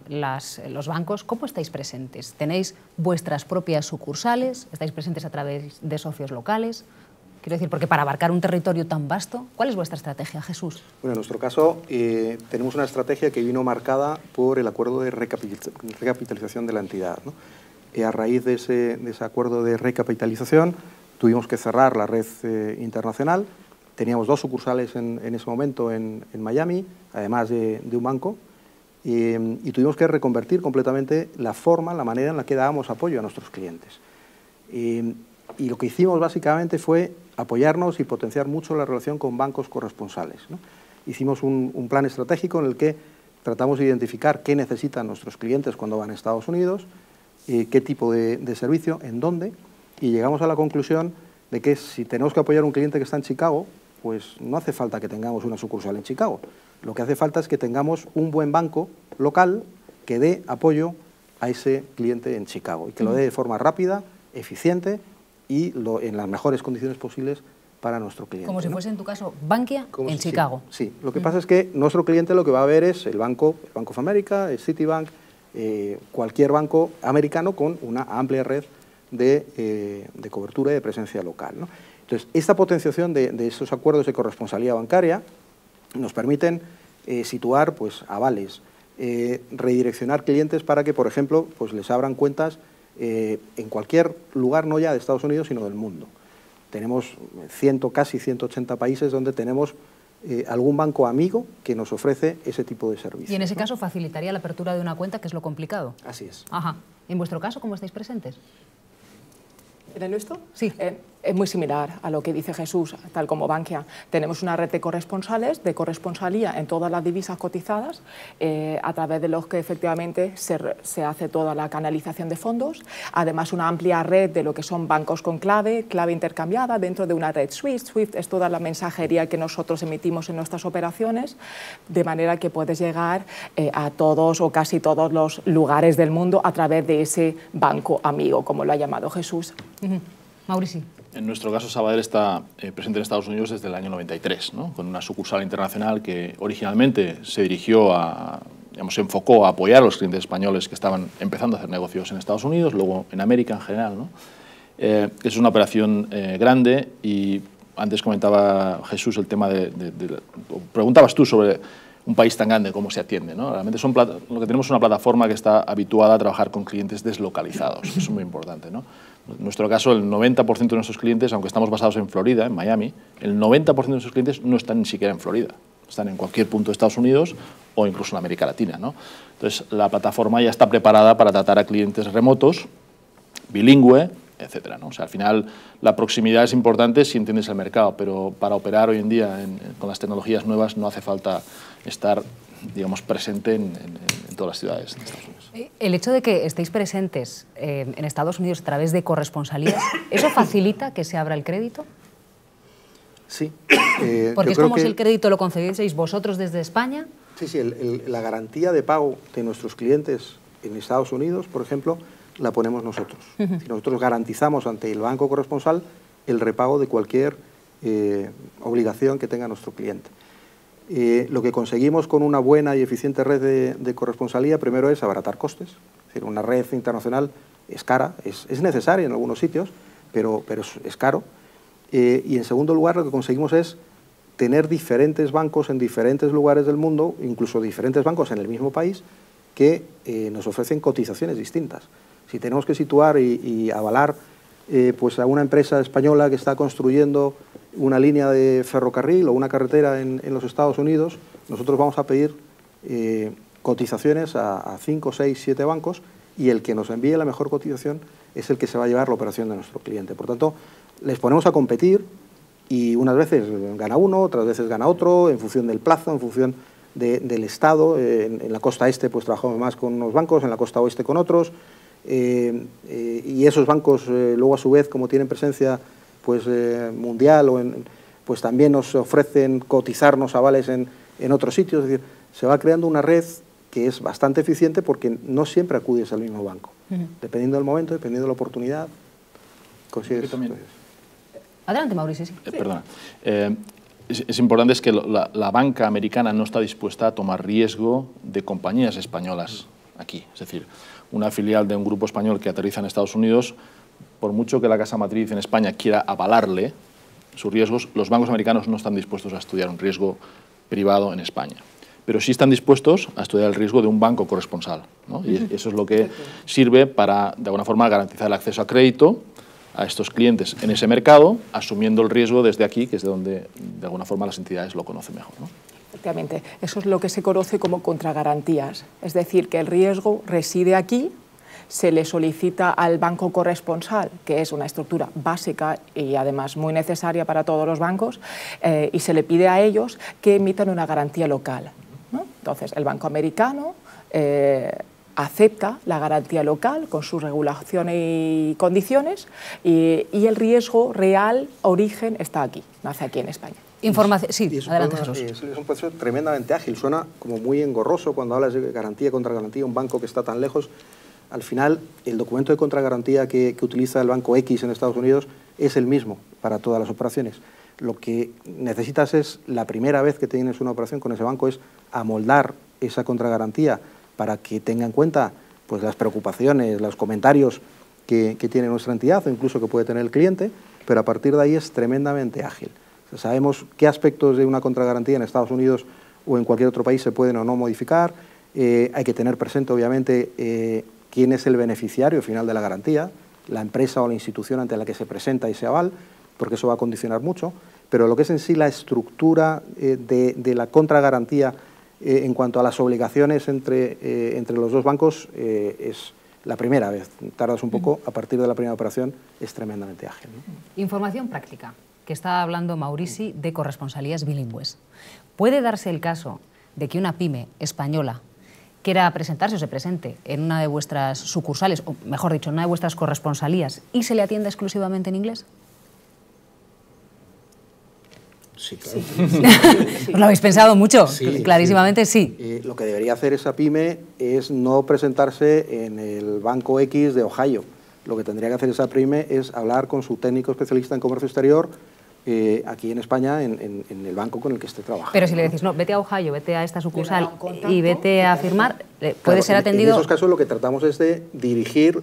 los bancos, ¿cómo estáis presentes? ¿Tenéis vuestras propias sucursales? ¿Estáis presentes a través de socios locales? Quiero decir, porque para abarcar un territorio tan vasto, ¿cuál es vuestra estrategia, Jesús? Bueno, en nuestro caso tenemos una estrategia que vino marcada por el acuerdo de recapitalización de la entidad, ¿no? A raíz de ese acuerdo de recapitalización tuvimos que cerrar la red internacional. Teníamos 2 sucursales en ese momento en Miami, además de un banco, y tuvimos que reconvertir completamente la manera en la que dábamos apoyo a nuestros clientes. Y lo que hicimos básicamente fue apoyarnos y potenciar mucho la relación con bancos corresponsales, ¿no? Hicimos un plan estratégico en el que tratamos de identificar qué necesitan nuestros clientes cuando van a Estados Unidos, qué tipo de servicio, en dónde, y llegamos a la conclusión de que si tenemos que apoyar a un cliente que está en Chicago, pues no hace falta que tengamos una sucursal en Chicago. Lo que hace falta es que tengamos un buen banco local que dé apoyo a ese cliente en Chicago y que lo dé de forma rápida, eficiente y en las mejores condiciones posibles para nuestro cliente. Como si fuese, en tu caso, Bankia en Chicago. Sí, lo que pasa es que nuestro cliente lo que va a ver es el Bank of America, el Citibank, cualquier banco americano con una amplia red de cobertura y de presencia local, ¿no? Entonces, esta potenciación de esos acuerdos de corresponsalía bancaria nos permiten situar pues, avales, redireccionar clientes para que, por ejemplo, pues, les abran cuentas en cualquier lugar, no ya de Estados Unidos, sino del mundo. Tenemos casi 180 países donde tenemos algún banco amigo que nos ofrece ese tipo de servicios. Y en ese caso facilitaría la apertura de una cuenta, que es lo complicado. Así es. Ajá. ¿En vuestro caso cómo estáis presentes? ¿En el nuestro? Sí. Es muy similar a lo que dice Jesús, tal como Bankia. Tenemos una red de corresponsales, de corresponsalía en todas las divisas cotizadas, a través de los que efectivamente se hace toda la canalización de fondos. Además, una amplia red de lo que son bancos con clave intercambiada dentro de una red SWIFT. SWIFT es toda la mensajería que nosotros emitimos en nuestras operaciones, de manera que puedes llegar a todos o casi todos los lugares del mundo a través de ese banco amigo, como lo ha llamado Jesús. Maurici. En nuestro caso, Sabadell está presente en Estados Unidos desde el año 93, ¿no? Con una sucursal internacional que originalmente se dirigió se enfocó a apoyar a los clientes españoles que estaban empezando a hacer negocios en Estados Unidos, luego en América en general, ¿no? Es una operación grande y antes comentaba Jesús el tema preguntabas tú sobre un país tan grande, cómo se atiende, ¿no? Realmente lo que tenemos es una plataforma que está habituada a trabajar con clientes deslocalizados, eso es muy importante, ¿no? En nuestro caso, el 90% de nuestros clientes, aunque estamos basados en Florida, en Miami, el 90% de nuestros clientes no están ni siquiera en Florida, están en cualquier punto de Estados Unidos o incluso en América Latina, ¿no? Entonces, la plataforma ya está preparada para tratar a clientes remotos, bilingüe, etcétera, ¿no? O sea, al final, la proximidad es importante si entiendes el mercado, pero para operar hoy en día con las tecnologías nuevas no hace falta estar, digamos, presente en todas las ciudades de Estados Unidos. El hecho de que estéis presentes en Estados Unidos a través de corresponsalías, ¿eso facilita que se abra el crédito? Sí. Porque es como si el crédito lo concedieseis vosotros desde España. Sí, la garantía de pago de nuestros clientes en Estados Unidos, por ejemplo, la ponemos nosotros. Nosotros garantizamos ante el banco corresponsal el repago de cualquier obligación que tenga nuestro cliente. Lo que conseguimos con una buena y eficiente red de corresponsalía, primero es abaratar costes. Es decir, una red internacional es cara, es necesaria en algunos sitios, pero es caro. Y en segundo lugar, lo que conseguimos es tener diferentes bancos en diferentes lugares del mundo, incluso diferentes bancos en el mismo país, que nos ofrecen cotizaciones distintas. Si tenemos que situar y avalar pues a una empresa española que está construyendo una línea de ferrocarril o una carretera en los Estados Unidos, nosotros vamos a pedir cotizaciones a 5, 6, 7 bancos y el que nos envíe la mejor cotización es el que se va a llevar la operación de nuestro cliente. Por tanto, les ponemos a competir y unas veces gana uno, otras veces gana otro, en función del plazo, en función del estado. En la costa este pues trabajamos más con unos bancos, en la costa oeste con otros. Y esos bancos luego a su vez, como tienen presencia pues mundial pues también nos ofrecen cotizarnos avales en otros sitios. Es decir, se va creando una red que es bastante eficiente porque no siempre acudes al mismo banco. Dependiendo del momento, dependiendo de la oportunidad, consigues. Adelante, Mauricio. Sí. Perdona. Es importante que la banca americana no está dispuesta a tomar riesgo de compañías españolas aquí. Es decir, una filial de un grupo español que aterriza en Estados Unidos, por mucho que la casa matriz en España quiera avalarle sus riesgos, los bancos americanos no están dispuestos a estudiar un riesgo privado en España. Pero sí están dispuestos a estudiar el riesgo de un banco corresponsal, ¿no? Y eso es lo que sirve para, de alguna forma, garantizar el acceso a crédito a estos clientes en ese mercado, asumiendo el riesgo desde aquí, que es de donde, de alguna forma, las entidades lo conocen mejor, ¿no? Efectivamente, eso es lo que se conoce como contragarantías, es decir, que el riesgo reside aquí, se le solicita al banco corresponsal, que es una estructura básica y además muy necesaria para todos los bancos, y se le pide a ellos que emitan una garantía local, ¿no? Entonces, el banco americano acepta la garantía local con su regulación y condiciones y el riesgo real, origen, está aquí, nace aquí en España. Información. Sí, adelante, Jesús. Es un proceso tremendamente ágil, suena como muy engorroso cuando hablas de garantía, contragarantía, un banco que está tan lejos. Al final, el documento de contragarantía que utiliza el banco X en Estados Unidos es el mismo para todas las operaciones. Lo que necesitas es, la primera vez que tienes una operación con ese banco, es amoldar esa contragarantía para que tenga en cuenta pues, las preocupaciones, los comentarios que tiene nuestra entidad o incluso que puede tener el cliente, pero a partir de ahí es tremendamente ágil. O sea, sabemos qué aspectos de una contragarantía en Estados Unidos o en cualquier otro país se pueden o no modificar. Hay que tener presente, obviamente, quién es el beneficiario final de la garantía, la empresa o la institución ante la que se presenta ese aval, porque eso va a condicionar mucho, pero lo que es en sí la estructura de la contragarantía en cuanto a las obligaciones entre los dos bancos es la primera vez. Tardas un poco, a partir de la primera operación es tremendamente ágil, ¿no? Información práctica, que está hablando Maurici de corresponsalías bilingües. ¿Puede darse el caso de que una pyme española quiera presentarse o se presente en una de vuestras sucursales, o mejor dicho, en una de vuestras corresponsalías, y se le atienda exclusivamente en inglés? Sí, claro. ¿Os lo habéis pensado mucho? Sí, clarísimamente sí. Lo que debería hacer esa pyme es no presentarse en el banco X de Ohio. Lo que tendría que hacer esa pyme es hablar con su técnico especialista en comercio exterior aquí en España, en el banco con el que esté trabajando. Pero si le decís, no, vete a Ohio, vete a esta sucursal y vete a firmar, puede ser atendido... En esos casos lo que tratamos es de dirigir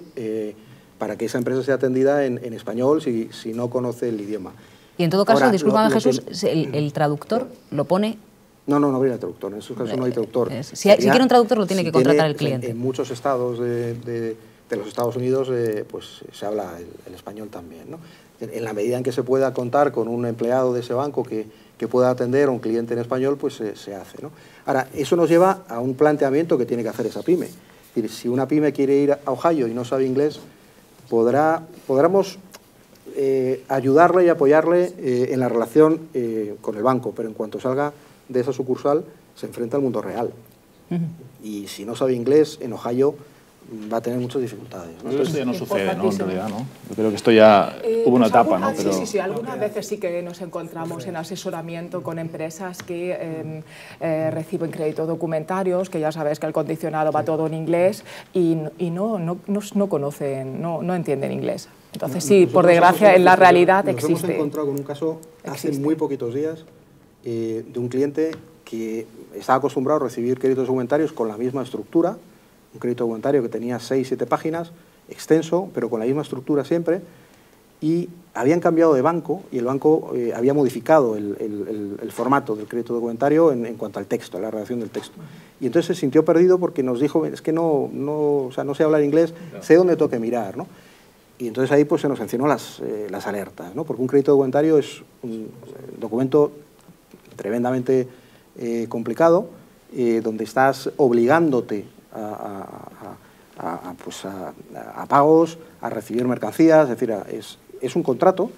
para que esa empresa sea atendida en español si no conoce el idioma. Y en todo caso, Ahora, discúlpame Jesús, el traductor lo pone... No habría traductor, en esos casos no hay traductor. Si quiere un traductor lo tiene que contratar el cliente. En muchos estados de los Estados Unidos pues se habla el español también, ¿no? En la medida en que se pueda contar con un empleado de ese banco que pueda atender a un cliente en español, pues se hace, ¿no? Ahora, eso nos lleva a un planteamiento que tiene que hacer esa pyme. Es decir, si una pyme quiere ir a Ohio y no sabe inglés, podremos ayudarle y apoyarle en la relación con el banco, pero en cuanto salga de esa sucursal se enfrenta al mundo real. Y si no sabe inglés, en Ohio va a tener muchas dificultades, ¿no? Pero esto ya no sucede, ¿no? En realidad, ¿no? Yo creo que esto ya hubo una etapa, ¿no? Pero... Sí, algunas veces sí que nos encontramos en asesoramiento con empresas que reciben créditos documentarios, que ya sabes que el condicionado va todo en inglés y no conocen, no entienden inglés. Entonces sí, por desgracia, en la realidad existe. Nos hemos encontrado con un caso hace muy poquitos días de un cliente que estaba acostumbrado a recibir créditos documentarios con la misma estructura, un crédito documentario que tenía 6-7 páginas, extenso, pero con la misma estructura siempre, y habían cambiado de banco y el banco había modificado el formato del crédito documentario en cuanto al texto, a la redacción del texto. Y entonces se sintió perdido porque nos dijo, es que no sé hablar inglés, sé dónde tengo que mirar, ¿no? Y entonces ahí pues se nos encendió las alertas, ¿no? Porque un crédito documentario es un documento tremendamente complicado, donde estás obligándote a pagos, a recibir mercancías, es decir, es un contrato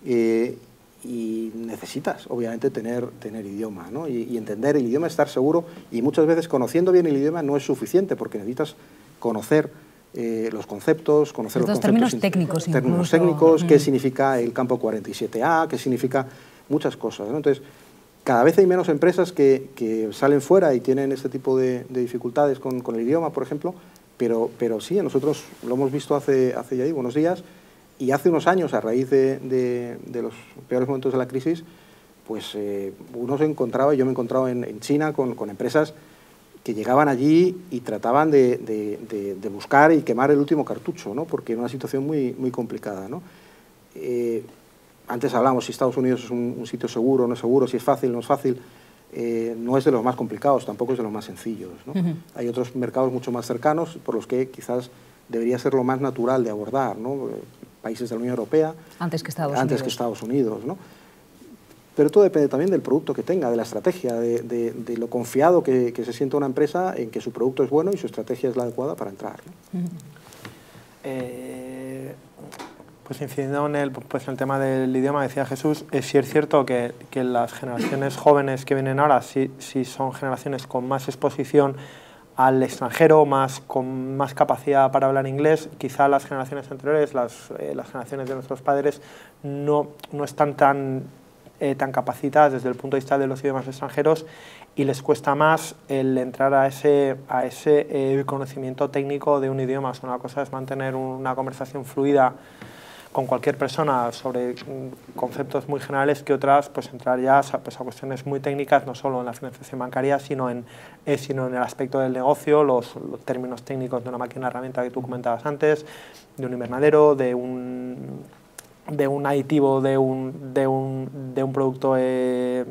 y necesitas, obviamente, tener idioma, ¿no? Y entender el idioma, estar seguro, y muchas veces conociendo bien el idioma no es suficiente, porque necesitas conocer los conceptos, conocer los términos técnicos, qué significa el campo 47A, qué significa muchas cosas, ¿no? Entonces, cada vez hay menos empresas que salen fuera y tienen este tipo de dificultades con el idioma, por ejemplo, pero sí, nosotros lo hemos visto hace ya digo, unos días, y hace unos años, a raíz de los peores momentos de la crisis, pues uno se encontraba, yo me he encontrado en China con empresas que llegaban allí y trataban de buscar y quemar el último cartucho, ¿no? Porque era una situación muy, muy complicada, ¿no? Antes hablamos si Estados Unidos es un sitio seguro o no es seguro, si es fácil o no es fácil. No es de los más complicados, tampoco es de los más sencillos, ¿no? Hay otros mercados mucho más cercanos por los que quizás debería ser lo más natural de abordar, ¿no? Países de la Unión Europea antes que Estados Unidos, ¿no? Pero todo depende también del producto que tenga, de la estrategia, de lo confiado que se sienta una empresa en que su producto es bueno y su estrategia es la adecuada para entrar, ¿no? Pues incidiendo en el tema del idioma, decía Jesús, sí es cierto que las generaciones jóvenes que vienen ahora sí son generaciones con más exposición al extranjero, con más capacidad para hablar inglés. Quizá las generaciones anteriores, las generaciones de nuestros padres, no están tan capacitadas desde el punto de vista de los idiomas extranjeros y les cuesta más el entrar a ese conocimiento técnico de un idioma. Una cosa es mantener una conversación fluida con cualquier persona sobre conceptos muy generales, que otras pues entrar ya a cuestiones muy técnicas, no solo en la financiación bancaria, sino en el aspecto del negocio, los términos técnicos de una máquina herramienta que tú comentabas antes, de un invernadero, de un aditivo, de un producto de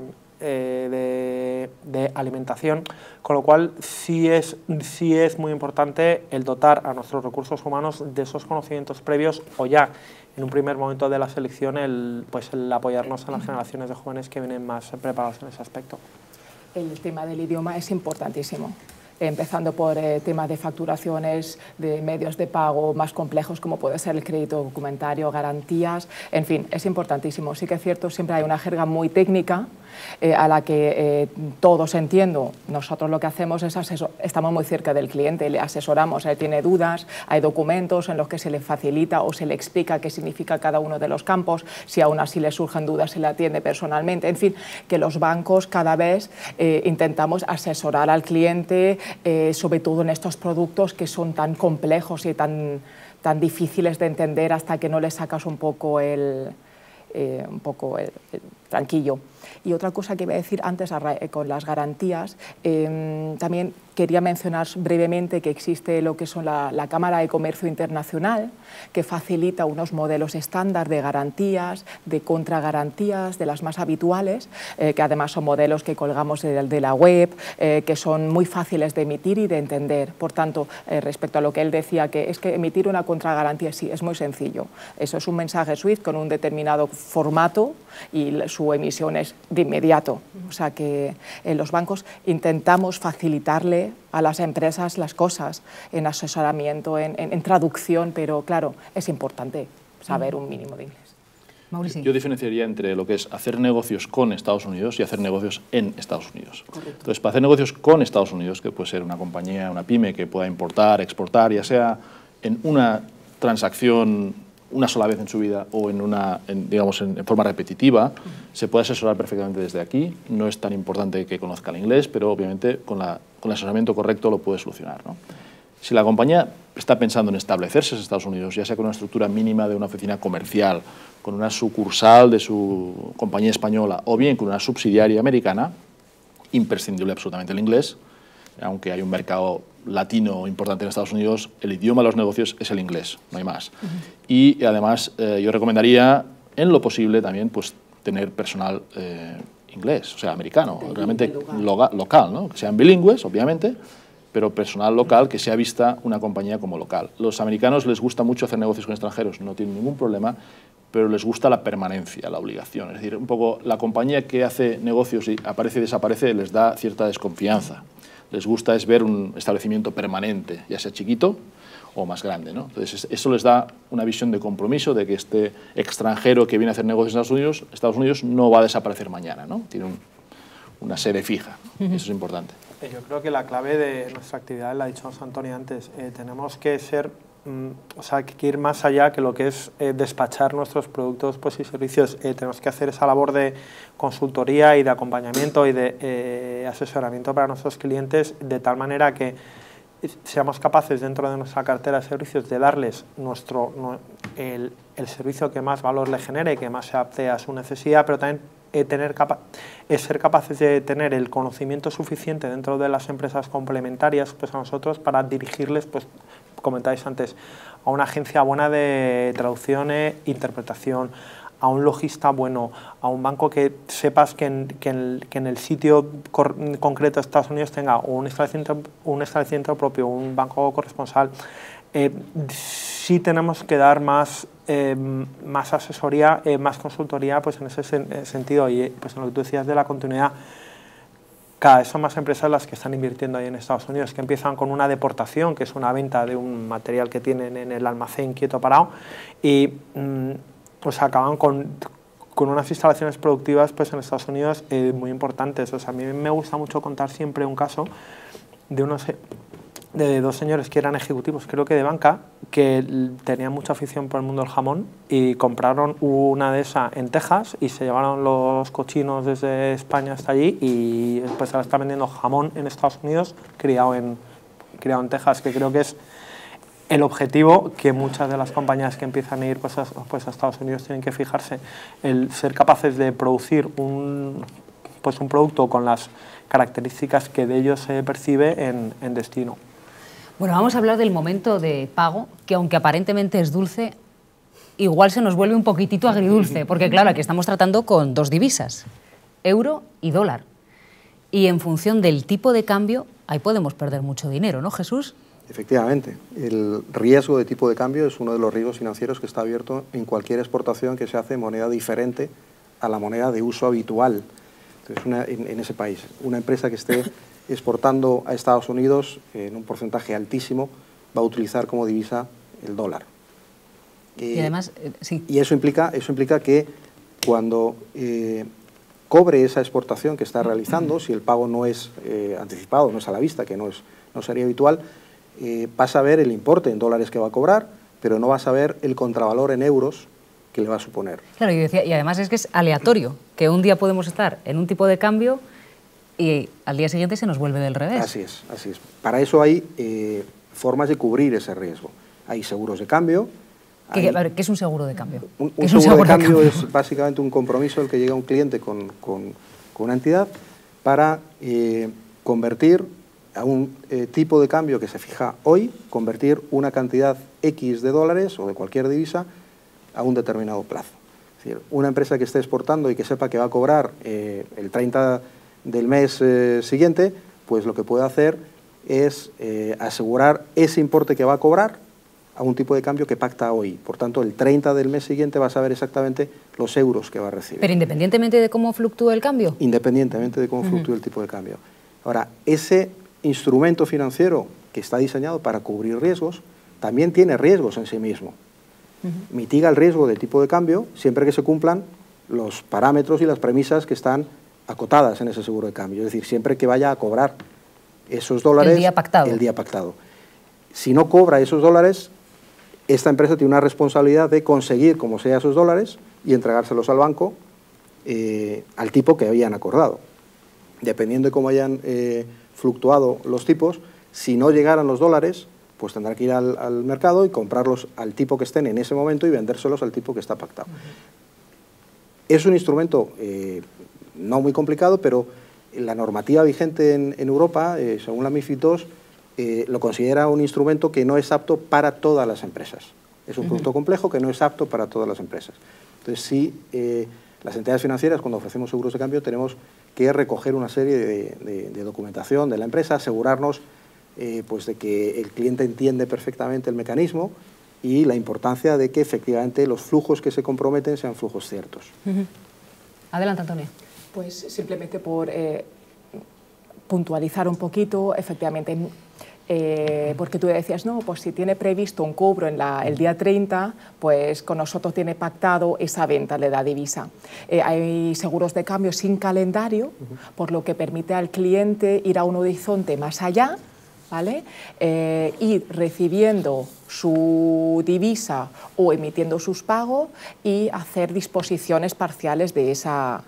alimentación, con lo cual sí es muy importante el dotar a nuestros recursos humanos de esos conocimientos previos, o ya en un primer momento de la selección el apoyarnos en las generaciones de jóvenes que vienen más preparados en ese aspecto. El tema del idioma es importantísimo. empezando por temas de facturaciones, de medios de pago más complejos como puede ser el crédito documentario, garantías, en fin, es importantísimo. Sí que es cierto, siempre hay una jerga muy técnica a la que todos entiendo. Nosotros lo que hacemos es estamos muy cerca del cliente, le asesoramos, él tiene dudas, hay documentos en los que se le facilita o se le explica qué significa cada uno de los campos, si aún así le surgen dudas se le atiende personalmente, en fin, que los bancos cada vez intentamos asesorar al cliente, sobre todo en estos productos que son tan complejos y tan difíciles de entender hasta que no le sacas un poco el tranquillo. Y otra cosa que iba a decir antes con las garantías, también quería mencionar brevemente que existe lo que son la Cámara de Comercio Internacional, que facilita unos modelos estándar de garantías, de contragarantías, de las más habituales, que además son modelos que colgamos de la web, que son muy fáciles de emitir y de entender. Por tanto, respecto a lo que él decía, que es que emitir una contragarantía, sí, es muy sencillo. Eso es un mensaje SWIFT con un determinado formato y su emisión es de inmediato. O sea que en los bancos intentamos facilitarle a las empresas las cosas en asesoramiento, en traducción, pero claro, es importante saber un mínimo de inglés. Mauricio. Yo diferenciaría entre lo que es hacer negocios con Estados Unidos y hacer negocios en Estados Unidos. Correcto. Entonces, para hacer negocios con Estados Unidos, que puede ser una compañía, una pyme que pueda importar, exportar, ya sea en una transacción una sola vez en su vida o en forma repetitiva, se puede asesorar perfectamente desde aquí. No es tan importante que conozca el inglés, pero obviamente con el asesoramiento correcto lo puede solucionar, ¿no? Si la compañía está pensando en establecerse en Estados Unidos, ya sea con una estructura mínima de una oficina comercial, con una sucursal de su compañía española o bien con una subsidiaria americana, imprescindible absolutamente el inglés. Aunque hay un mercado latino importante en Estados Unidos, el idioma de los negocios es el inglés, no hay más. Y además yo recomendaría, en lo posible también, pues tener personal inglés, o sea, americano, realmente local, ¿no? Que sean bilingües, obviamente, pero personal local, que sea vista una compañía como local. Los americanos les gusta mucho hacer negocios con extranjeros, no tienen ningún problema, pero les gusta la permanencia, la obligación. Es decir, un poco la compañía que hace negocios y aparece y desaparece les da cierta desconfianza. Les gusta es ver un establecimiento permanente, ya sea chiquito o más grande, ¿no? Entonces, eso les da una visión de compromiso de que este extranjero que viene a hacer negocios en Estados Unidos no va a desaparecer mañana, ¿no? Tiene una sede fija. Eso es importante. Yo creo que la clave de nuestra actividad, la ha dicho José Antonio antes, tenemos que ser, o sea, que ir más allá que lo que es despachar nuestros productos pues, y servicios. Tenemos que hacer esa labor de consultoría y de acompañamiento y de asesoramiento para nuestros clientes, de tal manera que seamos capaces dentro de nuestra cartera de servicios de darles el servicio que más valor le genere, que más se adapte a su necesidad, pero también ser capaces de tener el conocimiento suficiente dentro de las empresas complementarias pues, a nosotros para dirigirles, pues, comentáis antes, a una agencia buena de traducción e interpretación, a un logista bueno, a un banco que sepas que en el sitio concreto de Estados Unidos tenga un establecimiento propio, un banco corresponsal. Sí tenemos que dar más asesoría, más consultoría pues en ese sentido, y pues en lo que tú decías de la continuidad. Cada vez son más empresas las que están invirtiendo ahí en Estados Unidos, que empiezan con una deportación, que es una venta de un material que tienen en el almacén quieto parado, y pues acaban con unas instalaciones productivas pues en Estados Unidos muy importantes. O sea, a mí me gusta mucho contar siempre un caso de dos señores que eran ejecutivos, creo que de banca, que tenían mucha afición por el mundo del jamón y compraron una de esas en Texas y se llevaron los cochinos desde España hasta allí y pues ahora están vendiendo jamón en Estados Unidos criado en Texas, que creo que es el objetivo que muchas de las compañías que empiezan a ir pues a Estados Unidos tienen que fijarse, el ser capaces de producir un producto con las características que de ellos se percibe en destino. Bueno, vamos a hablar del momento de pago, que aunque aparentemente es dulce, igual se nos vuelve un poquitito agridulce, porque claro, aquí estamos tratando con dos divisas, euro y dólar. Y en función del tipo de cambio, ahí podemos perder mucho dinero, ¿no, Jesús? Efectivamente, el riesgo de tipo de cambio es uno de los riesgos financieros que está abierto en cualquier exportación que se hace en moneda diferente a la moneda de uso habitual. Entonces, en ese país, una empresa que esté exportando a Estados Unidos en un porcentaje altísimo va a utilizar como divisa el dólar. Y además, sí. Y eso implica que cuando cobre esa exportación que está realizando, si el pago no es anticipado, no es a la vista, que no sería habitual, vas a ver el importe en dólares que va a cobrar, pero no vas a ver el contravalor en euros que le va a suponer. Claro, yo decía, y además es que es aleatorio, que un día podemos estar en un tipo de cambio y al día siguiente se nos vuelve del revés. Así es. Para eso hay formas de cubrir ese riesgo. Hay seguros de cambio. ¿Qué es un seguro de cambio? Un seguro de cambio es básicamente un compromiso al que llega un cliente con una entidad para convertir a un tipo de cambio que se fija hoy, convertir una cantidad X de dólares o de cualquier divisa a un determinado plazo. Es decir, una empresa que esté exportando y que sepa que va a cobrar el 30 del mes siguiente, pues lo que puede hacer es asegurar ese importe que va a cobrar a un tipo de cambio que pacta hoy. Por tanto, el 30 del mes siguiente va a saber exactamente los euros que va a recibir. ¿Pero independientemente de cómo fluctúe el cambio? Independientemente de cómo fluctúe el tipo de cambio. Ahora, ese instrumento financiero que está diseñado para cubrir riesgos, también tiene riesgos en sí mismo. Mitiga el riesgo del tipo de cambio siempre que se cumplan los parámetros y las premisas que están acotadas en ese seguro de cambio. Es decir, siempre que vaya a cobrar esos dólares el día pactado. Si no cobra esos dólares, esta empresa tiene una responsabilidad de conseguir como sea esos dólares y entregárselos al banco al tipo que habían acordado. Dependiendo de cómo hayan fluctuado los tipos, si no llegaran los dólares, pues tendrá que ir al mercado y comprarlos al tipo que estén en ese momento y vendérselos al tipo que está pactado. Es un instrumento no muy complicado, pero la normativa vigente en Europa, según la MiFID II, lo considera un instrumento que no es apto para todas las empresas. Es un producto complejo que no es apto para todas las empresas. Entonces, sí, las entidades financieras, cuando ofrecemos seguros de cambio, tenemos que recoger una serie de documentación de la empresa, asegurarnos pues de que el cliente entiende perfectamente el mecanismo y la importancia de que efectivamente los flujos que se comprometen sean flujos ciertos. Adelante, Antonia. Pues simplemente por puntualizar un poquito, efectivamente, porque tú decías, no, pues si tiene previsto un cobro el día 30, pues con nosotros tiene pactado esa venta de la divisa. Hay seguros de cambio sin calendario, por lo que permite al cliente ir a un horizonte más allá, ¿vale? Ir recibiendo su divisa o emitiendo sus pagos y hacer disposiciones parciales de esa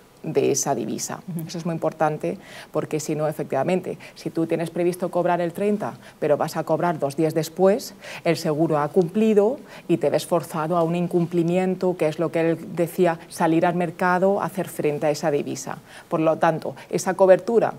divisa. Eso es muy importante porque si no, efectivamente, si tú tienes previsto cobrar el 30, pero vas a cobrar 2 días después, el seguro ha cumplido y te ves forzado a un incumplimiento, que es lo que él decía, salir al mercado a hacer frente a esa divisa. Por lo tanto, esa cobertura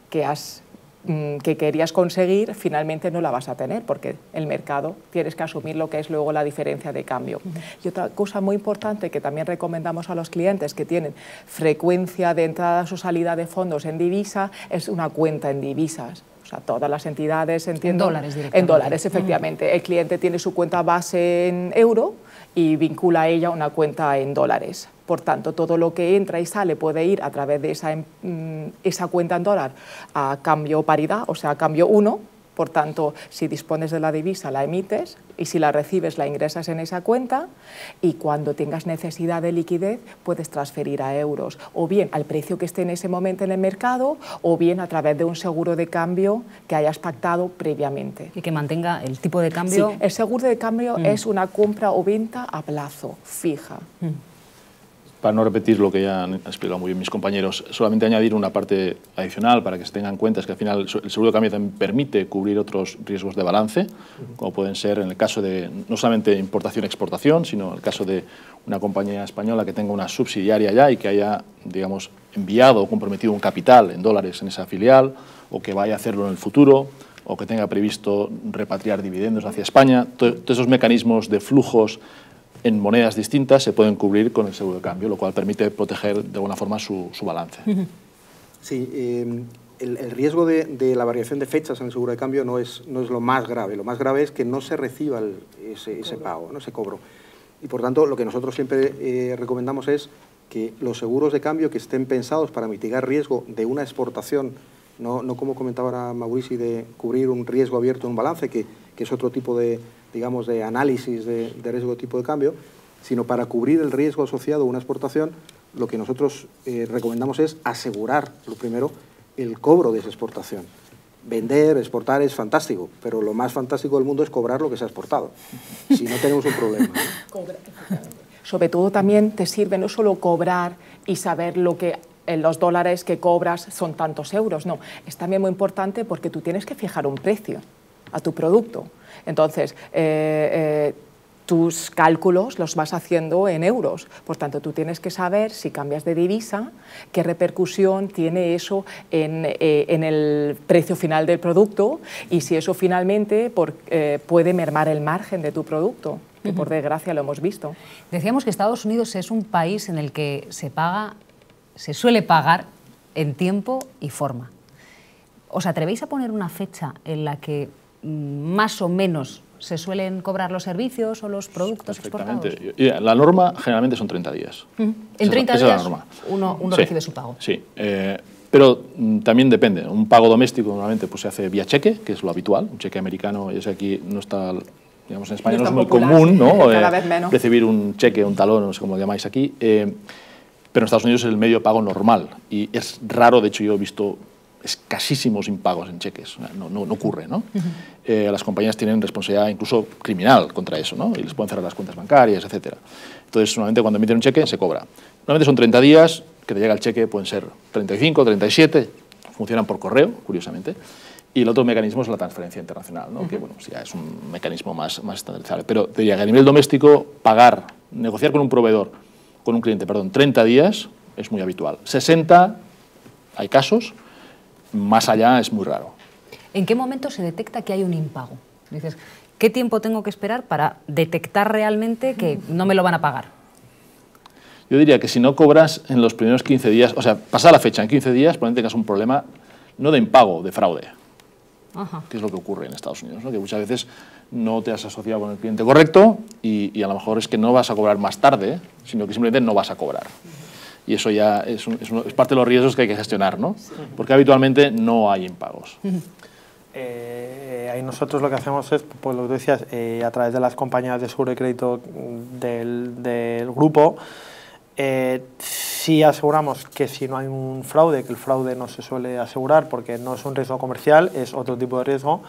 que querías conseguir, finalmente no la vas a tener, porque el mercado tienes que asumir lo que es luego la diferencia de cambio. Y otra cosa muy importante que también recomendamos a los clientes que tienen frecuencia de entrada o salida de fondos en divisa, es una cuenta en divisas. O sea, todas las entidades, entiendo... En dólares directamente. En dólares, efectivamente. El cliente tiene su cuenta base en euro y vincula a ella una cuenta en dólares. Por tanto, todo lo que entra y sale puede ir a través de esa cuenta en dólar a cambio paridad, o sea, a cambio 1. Por tanto, si dispones de la divisa, la emites y si la recibes, la ingresas en esa cuenta y cuando tengas necesidad de liquidez, puedes transferir a euros o bien al precio que esté en ese momento en el mercado o bien a través de un seguro de cambio que hayas pactado previamente. Y que mantenga el tipo de cambio. Sí, el seguro de cambio es una compra o venta a plazo, fija. Para no repetir lo que ya han explicado muy bien mis compañeros, solamente añadir una parte adicional para que se tengan en cuenta, es que al final el seguro de cambio también permite cubrir otros riesgos de balance, como pueden ser en el caso de no solamente importación-exportación, sino en el caso de una compañía española que tenga una subsidiaria allá y que haya, digamos, enviado o comprometido un capital en dólares en esa filial, o que vaya a hacerlo en el futuro, o que tenga previsto repatriar dividendos hacia España. Todos esos mecanismos de flujos en monedas distintas se pueden cubrir con el seguro de cambio, lo cual permite proteger de alguna forma su balance. Sí, el riesgo de la variación de fechas en el seguro de cambio no es lo más grave. Lo más grave es que no se reciba ese pago, ¿no? Ese cobro. Y por tanto, lo que nosotros siempre recomendamos es que los seguros de cambio que estén pensados para mitigar riesgo de una exportación, no como comentaba ahora Maurici, de cubrir un riesgo abierto en un balance, que es otro tipo de, digamos, de análisis de riesgo de tipo de cambio, sino para cubrir el riesgo asociado a una exportación, lo que nosotros recomendamos es asegurar, lo primero, el cobro de esa exportación. Vender, exportar es fantástico, pero lo más fantástico del mundo es cobrar lo que se ha exportado. Si no tenemos un problema, ¿no? Sobre todo también te sirve no solo cobrar y saber lo que los dólares que cobras son tantos euros, no. Es también muy importante porque tú tienes que fijar un precio a tu producto. Entonces, tus cálculos los vas haciendo en euros. Por tanto, tú tienes que saber, si cambias de divisa, qué repercusión tiene eso en el precio final del producto y si eso finalmente puede mermar el margen de tu producto, que por desgracia lo hemos visto. Decíamos que Estados Unidos es un país en el que se suele pagar en tiempo y forma. ¿Os atrevéis a poner una fecha en la que más o menos se suelen cobrar los servicios o los productos exportados? La norma generalmente son 30 días. En 30 días esa es la norma. uno Sí, recibe su pago. Sí, pero también depende. Un pago doméstico normalmente pues, se hace vía cheque, que es lo habitual. Un cheque americano, y ese aquí no está, digamos, en España no es muy popular, común, ¿no? Cada vez menos. Recibir un cheque, un talón, no sé cómo lo llamáis aquí. Pero en Estados Unidos es el medio de pago normal y es raro, de hecho yo he visto escasísimos impagos en cheques, no ocurre, ¿no? Las compañías tienen responsabilidad incluso criminal contra eso, ¿no? Y les pueden cerrar las cuentas bancarias, etcétera. Entonces, normalmente cuando emiten un cheque se cobra. Normalmente son 30 días, que te llega el cheque pueden ser 35, 37, funcionan por correo, curiosamente. Y el otro mecanismo es la transferencia internacional, ¿no? Que bueno, sí, ya es un mecanismo más estandarizable. Pero te diría que a nivel doméstico, negociar con un proveedor, con un cliente, perdón, 30 días es muy habitual. 60 hay casos, más allá es muy raro. ¿En qué momento se detecta que hay un impago? Dices, ¿qué tiempo tengo que esperar para detectar realmente que no me lo van a pagar? Yo diría que si no cobras en los primeros 15 días, o sea, pasada la fecha, en 15 días, probablemente tengas un problema no de impago, de fraude. Ajá. Que es lo que ocurre en Estados Unidos, ¿no? Que muchas veces no te has asociado con el cliente correcto y a lo mejor es que no vas a cobrar más tarde, sino que simplemente no vas a cobrar. Y eso ya es parte de los riesgos que hay que gestionar, ¿no? Porque habitualmente no hay impagos. Ahí nosotros lo que hacemos es, pues lo que tú decías, a través de las compañías de seguro y crédito del grupo, sí aseguramos que si no hay un fraude, que el fraude no se suele asegurar porque no es un riesgo comercial, es otro tipo de riesgo,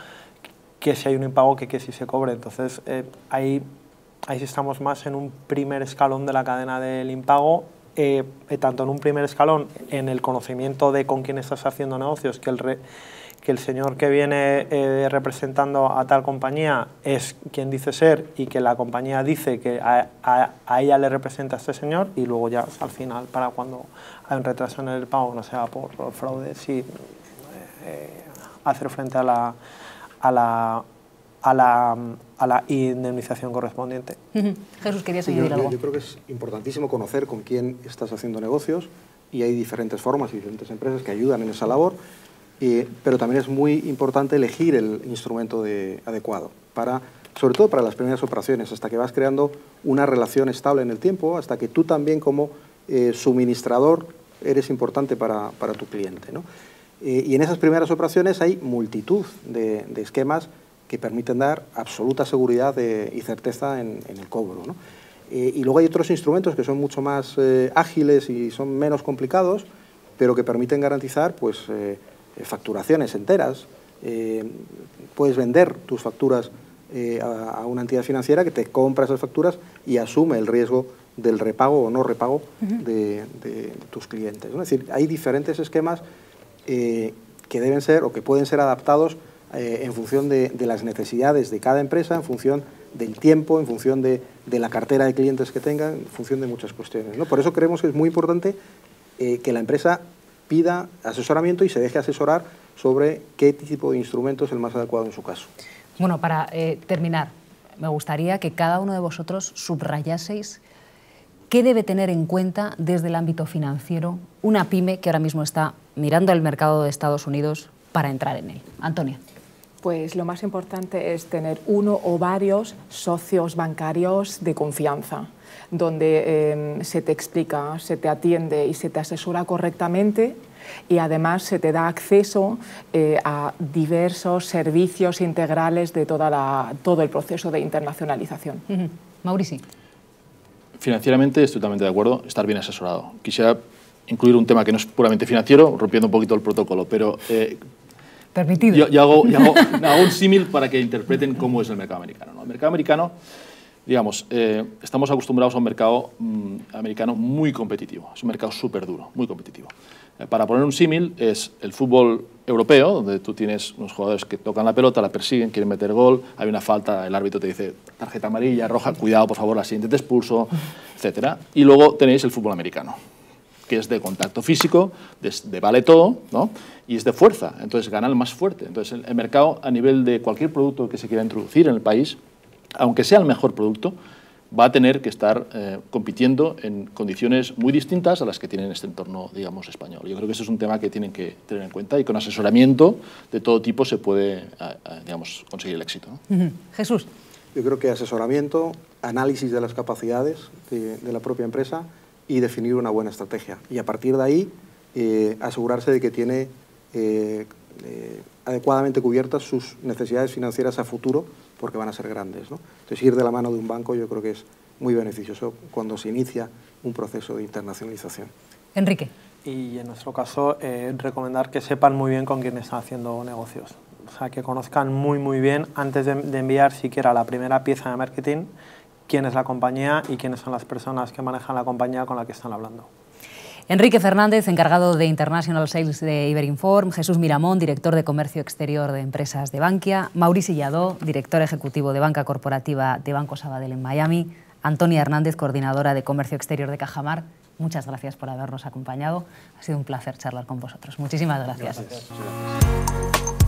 que si hay un impago que sí se cobre. Entonces ahí sí estamos más en un primer escalón de la cadena del impago, tanto en un primer escalón en el conocimiento de con quién estás haciendo negocios, que el señor que viene representando a tal compañía es quien dice ser y que la compañía dice que a ella le representa a este señor, y luego ya al final, para cuando hay un retraso en el pago, no sea por fraude, sí hacer frente a la indemnización correspondiente. Jesús, querías añadir algo. Yo creo que es importantísimo conocer con quién estás haciendo negocios, y hay diferentes formas y diferentes empresas que ayudan en esa labor. Pero también es muy importante elegir el instrumento adecuado, sobre todo para las primeras operaciones, hasta que vas creando una relación estable en el tiempo, hasta que tú también como suministrador eres importante para tu cliente, ¿no? Y en esas primeras operaciones hay multitud de esquemas que permiten dar absoluta seguridad y certeza en el cobro, ¿no? Y luego hay otros instrumentos que son mucho más ágiles y son menos complicados, pero que permiten garantizar pues, facturaciones enteras. Puedes vender tus facturas a una entidad financiera que te compra esas facturas y asume el riesgo del repago o no repago de tus clientes, ¿no? Es decir, hay diferentes esquemas que deben ser o que pueden ser adaptados en función de las necesidades de cada empresa, en función del tiempo, en función de la cartera de clientes que tengan, en función de muchas cuestiones, ¿no? Por eso creemos que es muy importante que la empresa pida asesoramiento y se deje asesorar sobre qué tipo de instrumento es el más adecuado en su caso. Bueno, para terminar, me gustaría que cada uno de vosotros subrayaseis qué debe tener en cuenta desde el ámbito financiero una pyme que ahora mismo está mirando al mercado de Estados Unidos para entrar en él. Antonia. Pues lo más importante es tener uno o varios socios bancarios de confianza, donde se te explica, se te atiende y se te asesora correctamente, y además se te da acceso a diversos servicios integrales de todo el proceso de internacionalización. Maurici. Financieramente estoy totalmente de acuerdo, estar bien asesorado. Quisiera incluir un tema que no es puramente financiero, rompiendo un poquito el protocolo, pero permitido. Yo hago un símil para que interpreten cómo es el mercado americano, ¿no? El mercado americano, digamos, estamos acostumbrados a un mercado americano muy competitivo, es un mercado súper duro, muy competitivo. Para poner un símil, es el fútbol europeo, donde tú tienes unos jugadores que tocan la pelota, la persiguen, quieren meter gol, hay una falta, el árbitro te dice tarjeta amarilla, roja, cuidado, por favor, la siguiente te expulso, etc. Y luego tenéis el fútbol americano, que es de contacto físico, de vale todo, ¿no? Y es de fuerza, entonces gana el más fuerte. Entonces el mercado, a nivel de cualquier producto que se quiera introducir en el país, aunque sea el mejor producto, va a tener que estar compitiendo en condiciones muy distintas a las que tiene este entorno, digamos, español. Yo creo que ese es un tema que tienen que tener en cuenta, y con asesoramiento de todo tipo se puede, digamos, conseguir el éxito, ¿no? Jesús. Yo creo que asesoramiento, análisis de las capacidades de la propia empresa y definir una buena estrategia. Y a partir de ahí, asegurarse de que tiene adecuadamente cubiertas sus necesidades financieras a futuro, porque van a ser grandes, ¿no? Entonces, ir de la mano de un banco yo creo que es muy beneficioso cuando se inicia un proceso de internacionalización. Enrique. Y en nuestro caso, recomendar que sepan muy bien con quién están haciendo negocios. O sea, que conozcan muy bien, antes de enviar siquiera la primera pieza de marketing, quién es la compañía y quiénes son las personas que manejan la compañía con la que están hablando. Enrique Fernández, encargado de International Sales de Iberinform, Jesús Miramón, director de Comercio Exterior de Empresas de Bankia, Maurici Lladó, director ejecutivo de Banca Corporativa de Banco Sabadell en Miami, Antonia Hernández, coordinadora de Comercio Exterior de Cajamar. Muchas gracias por habernos acompañado. Ha sido un placer charlar con vosotros. Muchísimas gracias. Gracias.